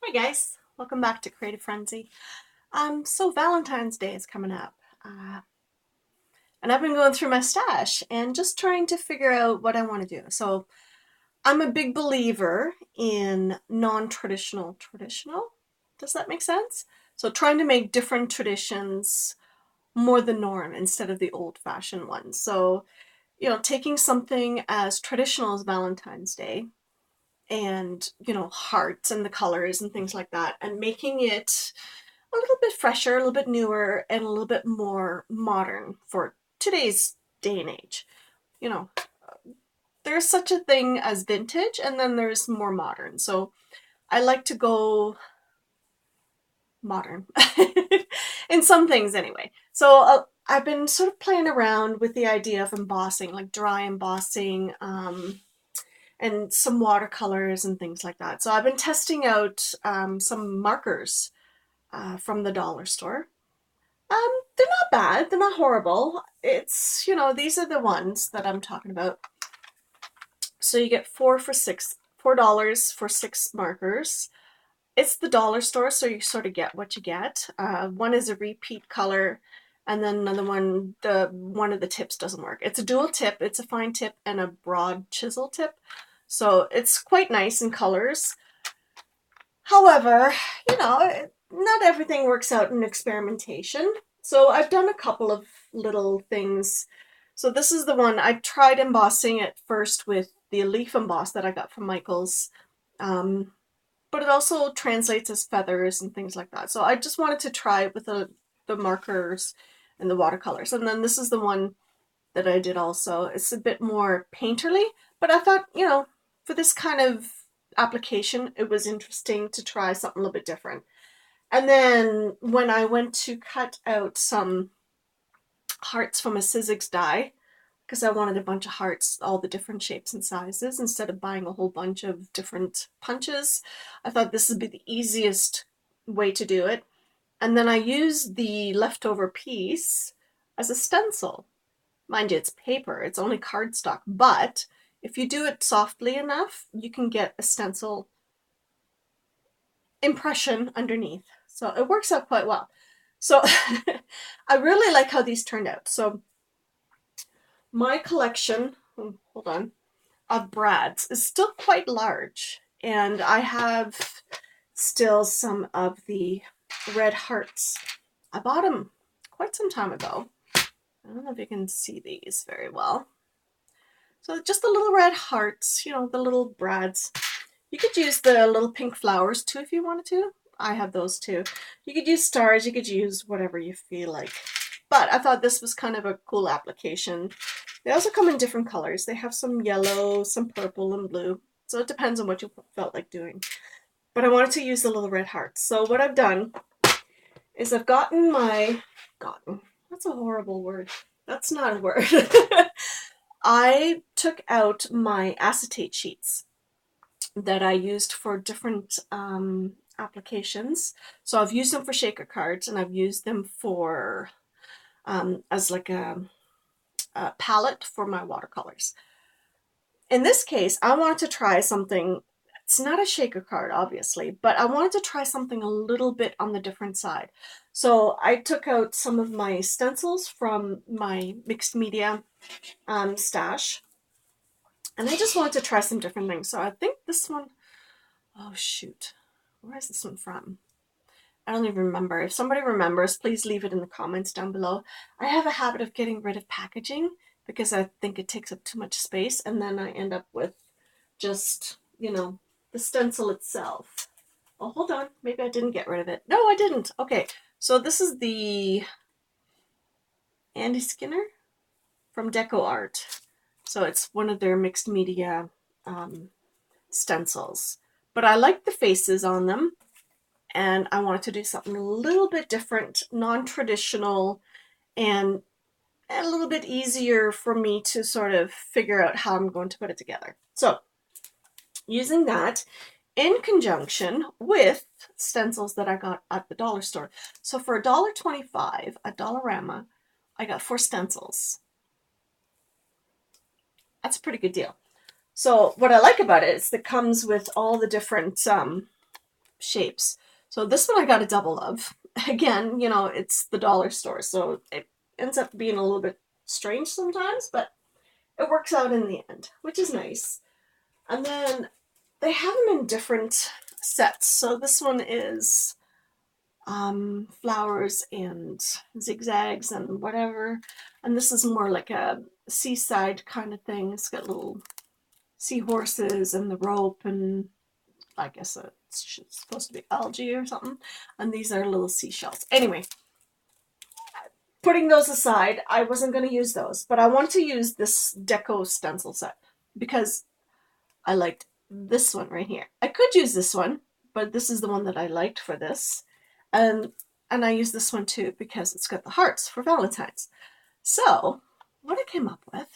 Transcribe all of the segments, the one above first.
Hi guys, welcome back to Creative Frenzy. So Valentine's Day is coming up, and I've been going through my stash and just trying to figure out what I want to do. So I'm a big believer in non-traditional traditional. Does that make sense? So trying to make different traditions more the norm instead of the old-fashioned ones. So, taking something as traditional as Valentine's Day and, hearts and the colors and things like that, and making it a little bit fresher, a little bit newer, and a little bit more modern for today's day and age. You know, there's such a thing as vintage, and then there's more modern. So I like to go modern in some things anyway. So I've been sort of playing around with the idea of embossing, like dry embossing, and some watercolors and things like that. So I've been testing out some markers from the dollar store. They're not bad. They're not horrible. It's, these are the ones that I'm talking about. So you get $4 for six markers. It's the dollar store, so you sort of get what you get. One is a repeat color, and then another one, one of the tips doesn't work. It's a dual tip. It's a fine tip and a broad chisel tip. So it's quite nice in colors. However, not everything works out in experimentation. So I've done a couple of little things. So this is the one, I tried embossing it first with the leaf emboss that I got from Michael's. But it also translates as feathers and things like that. So I just wanted to try it with the markers and the watercolors. And then this is the one that I did also. It's a bit more painterly, but I thought, for this kind of application, it was interesting to try something a little bit different. And then when I went to cut out some hearts from a Sizzix die, because I wanted a bunch of hearts, all the different shapes and sizes, instead of buying a whole bunch of different punches, I thought this would be the easiest way to do it. And then I used the leftover piece as a stencil. Mind you, it's paper, it's only cardstock, but if you do it softly enough, you can get a stencil impression underneath. So it works out quite well. So I really like how these turned out. So my collection, hold on, of brads is still quite large. And I have still some of the red hearts. I bought them quite some time ago. I don't know if you can see these very well. So just the little red hearts, the little brads. You could use the little pink flowers too if you wanted to. I have those too. You could use stars, you could use whatever you feel like. But I thought this was kind of a cool application. They also come in different colors. They have some yellow, some purple, and blue. So it depends on what you felt like doing. But I wanted to use the little red hearts. So what I've done is I've gotten, that's a horrible word. That's not a word. I took out my acetate sheets that I used for different applications. So I've used them for shaker cards, and I've used them for as like a palette for my watercolors. In this case, I wanted to try something. It's not a shaker card, obviously, but I wanted to try something a little bit on the different side. So I took out some of my stencils from my mixed media stash, and I just wanted to try some different things. So I think this one, oh shoot, where is this one from? I don't even remember. If somebody remembers, please leave it in the comments down below. I have a habit of getting rid of packaging because I think it takes up too much space, and then I end up with just, the stencil itself. Oh, hold on. Maybe I didn't get rid of it. No, I didn't. Okay, so this is the Andy Skinner from Deco Art. So it's one of their mixed media stencils. But I like the faces on them, and I wanted to do something a little bit different, non-traditional, and a little bit easier for me to sort of figure out how I'm going to put it together. So using that in conjunction with stencils that I got at the dollar store. So for $1.25 at Dollarama, I got 4 stencils. That's a pretty good deal. So what I like about it is it comes with all the different shapes. So this one I got a double of. Again, you know, it's the dollar store, so it ends up being a little bit strange sometimes, but it works out in the end, which is nice. And then they have them in different sets. So this one is flowers and zigzags and whatever. And this is more like a seaside kind of thing. It's got little seahorses and the rope, and I guess it's supposed to be algae or something. And these are little seashells. Anyway, putting those aside, I wasn't going to use those, but I want to use this deco stencil set because I liked this one right here. I could use this one, but this is the one that I liked for this. And I use this one too because it's got the hearts for Valentine's. So what I came up with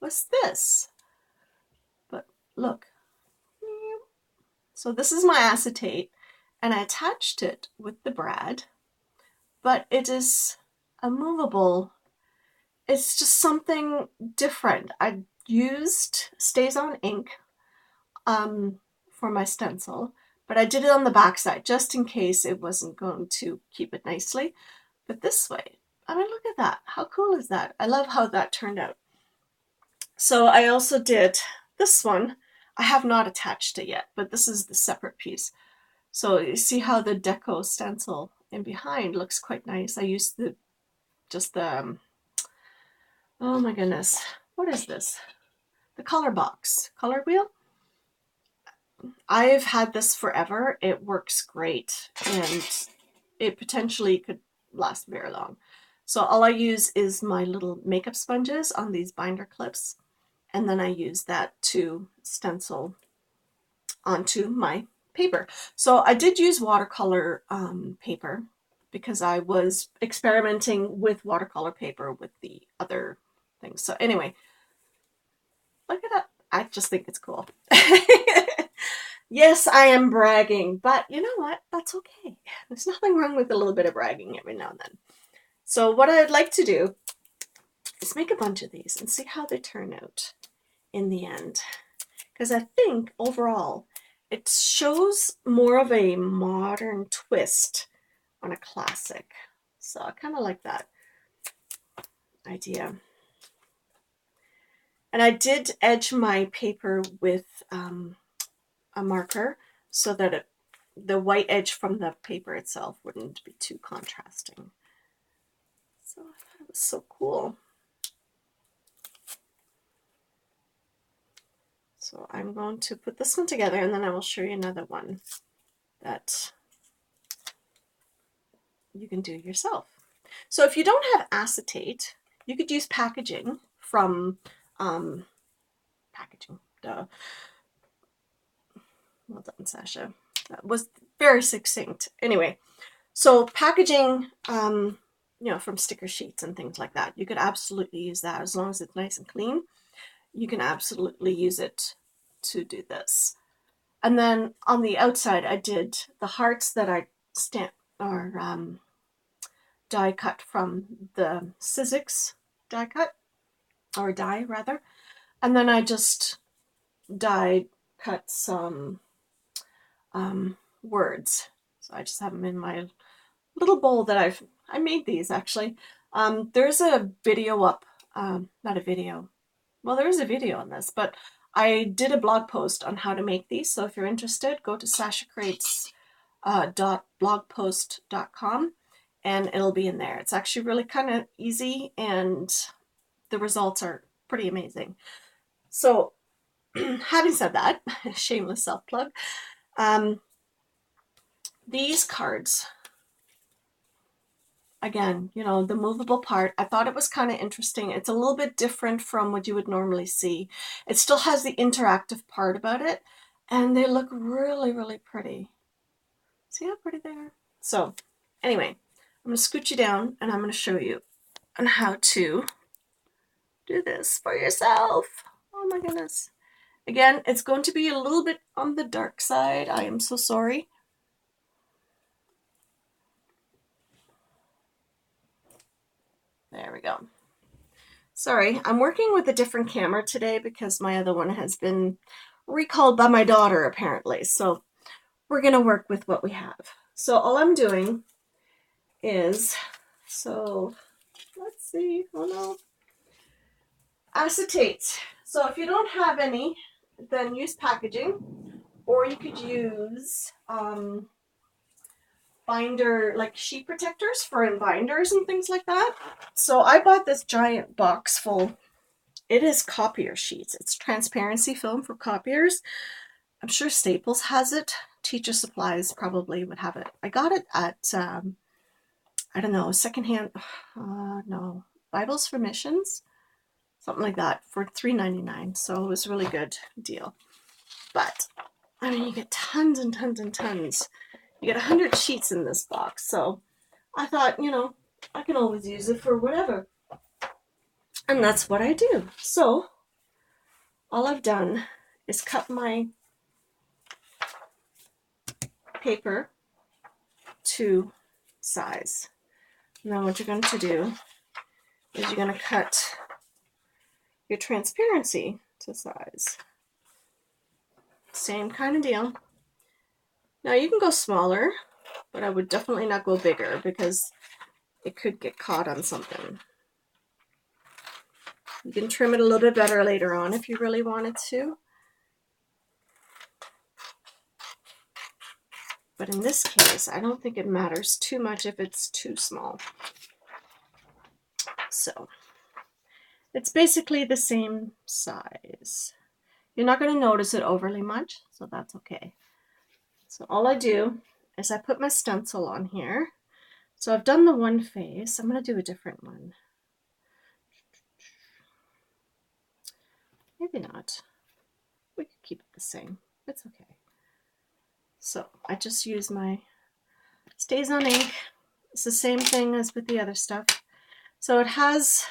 was this. But look. So this is my acetate, and I attached it with the brad, but it is a movable. It's just something different. I used StazOn ink for my stencil, but I did it on the back side just in case it wasn't going to keep it nicely. But this way, I mean, look at that. How cool is that? I love how that turned out. So I also did this one. I have not attached it yet, but this is the separate piece. So you see how the deco stencil in behind looks quite nice. I used oh my goodness, what is this? The color box, color wheel. I've had this forever. It works great, and it potentially could last very long. So all I use is my little makeup sponges on these binder clips, and then I use that to stencil onto my paper. So I did use watercolor paper because I was experimenting with watercolor paper with the other things. So anyway, look at that. I just think it's cool. Yes, I am bragging, but you know what? That's okay. There's nothing wrong with a little bit of bragging every now and then. So what I'd like to do is make a bunch of these and see how they turn out in the end. Because I think overall it shows more of a modern twist on a classic. So I kind of like that idea. And I did edge my paper with a marker so that the white edge from the paper itself wouldn't be too contrasting. So I thought it was so cool. So I'm going to put this one together, and then I will show you another one that you can do yourself. So if you don't have acetate, you could use packaging from packaging. Duh. Well done, Sasha. That was very succinct. Anyway, so packaging, you know, from sticker sheets and things like that, you could absolutely use that as long as it's nice and clean. You can absolutely use it to do this. And then on the outside, I did the hearts that I stamped or die cut from the Sizzix die cut, or die rather. And then I just die cut some words. So I just have them in my little bowl that I made these actually. There's a video up, not a video. Well, there is a video on this, but I did a blog post on how to make these. So if you're interested, go to sashacrates.blogpost.com and it'll be in there. It's actually really kind of easy and the results are pretty amazing. So having said that, shameless self-plug, these cards, again, you know, the movable part, I thought it was kind of interesting. It's a little bit different from what you would normally see. It still has the interactive part about it, and they look really, really pretty. See how pretty they are? So anyway, I'm going to scoot you down, and I'm going to show you on how to do this for yourself. Oh my goodness. Again, it's going to be a little bit on the dark side. I am so sorry. There we go. Sorry, I'm working with a different camera today because my other one has been recalled by my daughter apparently. So we're going to work with what we have. So all I'm doing is, so let's see, oh no, acetate. So if you don't have any, then use packaging, or you could use binder, like sheet protectors for in binders and things like that. So I bought this giant box full. It is copier sheets. It's transparency film for copiers. I'm sure Staples has it. Teacher Supplies probably would have it. I got it at, I don't know, secondhand, no, Bibles for Missions, something like that, for $3.99. So it was a really good deal. But, I mean, you get tons and tons and tons. You get 100 sheets in this box. So I thought, you know, I can always use it for whatever. And that's what I do. So all I've done is cut my paper to size. Now what you're going to do is you're going to cut your transparency to size. Same kind of deal. Now you can go smaller, but I would definitely not go bigger because it could get caught on something. You can trim it a little bit better later on if you really wanted to. But in this case, I don't think it matters too much if it's too small. So it's basically the same size. You're not going to notice it overly much, so that's okay. So all I do is I put my stencil on here. So I've done the one face. I'm going to do a different one. Maybe not. We could keep it the same. It's okay. So I just use my Stays on ink. It's the same thing as with the other stuff. So it has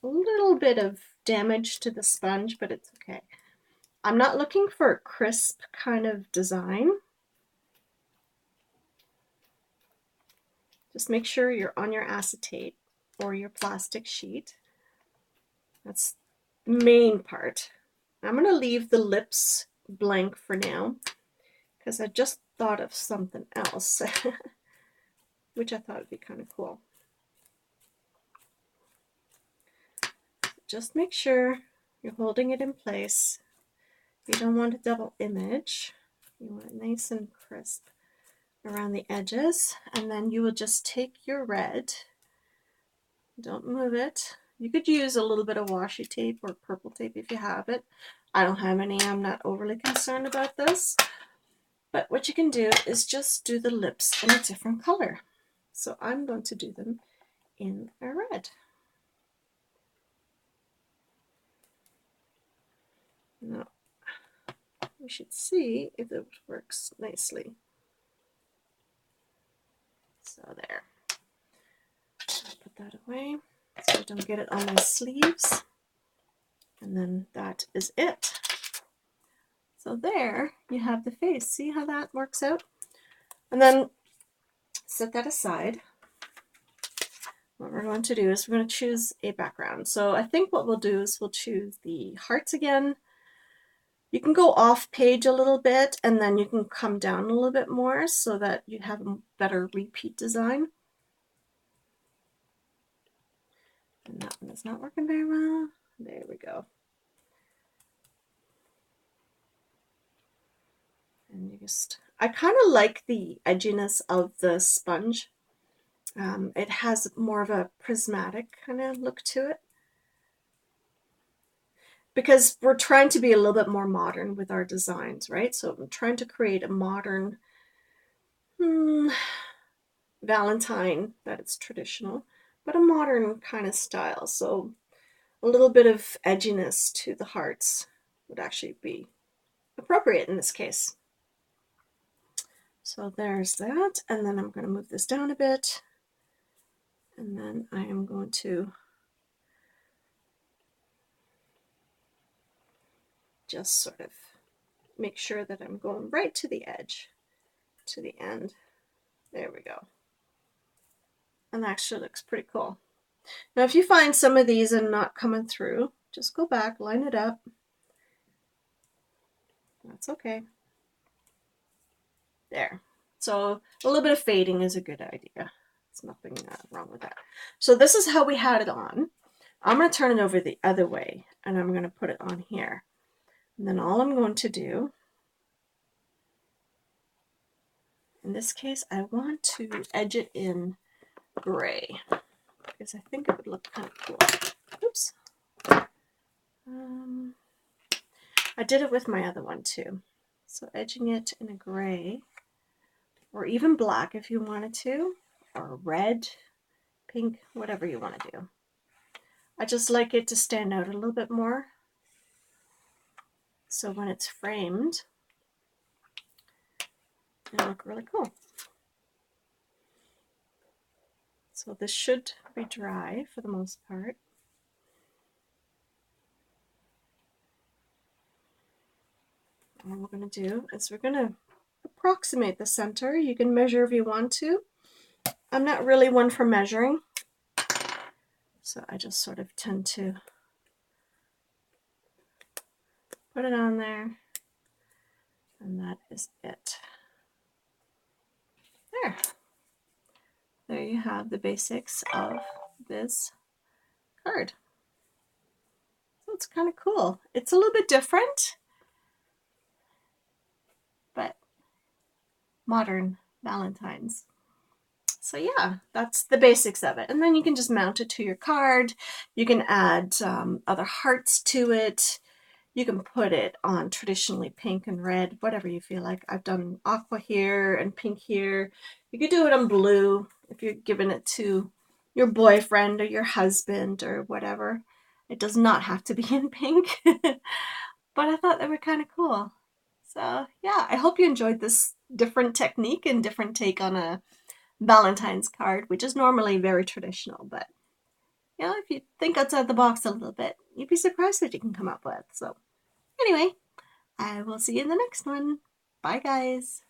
a little bit of damage to the sponge, but it's okay. I'm not looking for a crisp kind of design. Just make sure you're on your acetate or your plastic sheet. That's the main part. I'm going to leave the lips blank for now because I just thought of something else, which I thought would be kind of cool. Just make sure you're holding it in place. You don't want a double image. You want it nice and crisp around the edges. And then you will just take your red. Don't move it. You could use a little bit of washi tape or purple tape if you have it. I don't have any. I'm not overly concerned about this. But what you can do is just do the lips in a different color. So I'm going to do them in a red. Now, we should see if it works nicely. So there. Put that away so I don't get it on my sleeves. And then that is it. So there you have the face. See how that works out? And then set that aside. What we're going to do is we're going to choose a background. So I think what we'll do is we'll choose the hearts again. You can go off page a little bit and then you can come down a little bit more so that you have a better repeat design. And that one is not working very well. There we go. And you just, I kind of like the edginess of the sponge. It has more of a prismatic kind of look to it. Because we're trying to be a little bit more modern with our designs, right? So I'm trying to create a modern Valentine that it's traditional, but a modern kind of style. So a little bit of edginess to the hearts would actually be appropriate in this case. So there's that, and then I'm going to move this down a bit, and then I am going to just sort of make sure that I'm going right to the edge, to the end. There we go. And that actually looks pretty cool. Now if you find some of these are not coming through, just go back, line it up. That's okay. There. So a little bit of fading is a good idea. There's nothing wrong with that. So this is how we had it on. I'm going to turn it over the other way, and I'm going to put it on here. And then all I'm going to do, in this case, I want to edge it in gray, because I think it would look kind of cool. Oops. I did it with my other one too. So edging it in a gray, or even black if you wanted to, or red, pink, whatever you want to do. I just like it to stand out a little bit more. So when it's framed, it'll look really cool. So this should be dry for the most part. And what we're going to do is we're going to approximate the center. You can measure if you want to. I'm not really one for measuring, so I just sort of tend to put it on there, and that is it. There you have the basics of this card. So it's kind of cool. It's a little bit different, but modern Valentines. So yeah, that's the basics of it. And then you can just mount it to your card. You can add other hearts to it. You can put it on traditionally pink and red, whatever you feel like. I've done aqua here and pink here. You could do it on blue if you're giving it to your boyfriend or your husband or whatever. It does not have to be in pink. But I thought they were kind of cool. So yeah, I hope you enjoyed this different technique and different take on a Valentine's card, which is normally very traditional, but you know, if you think outside the box a little bit, you'd be surprised what you can come up with. So anyway, I will see you in the next one. Bye, guys.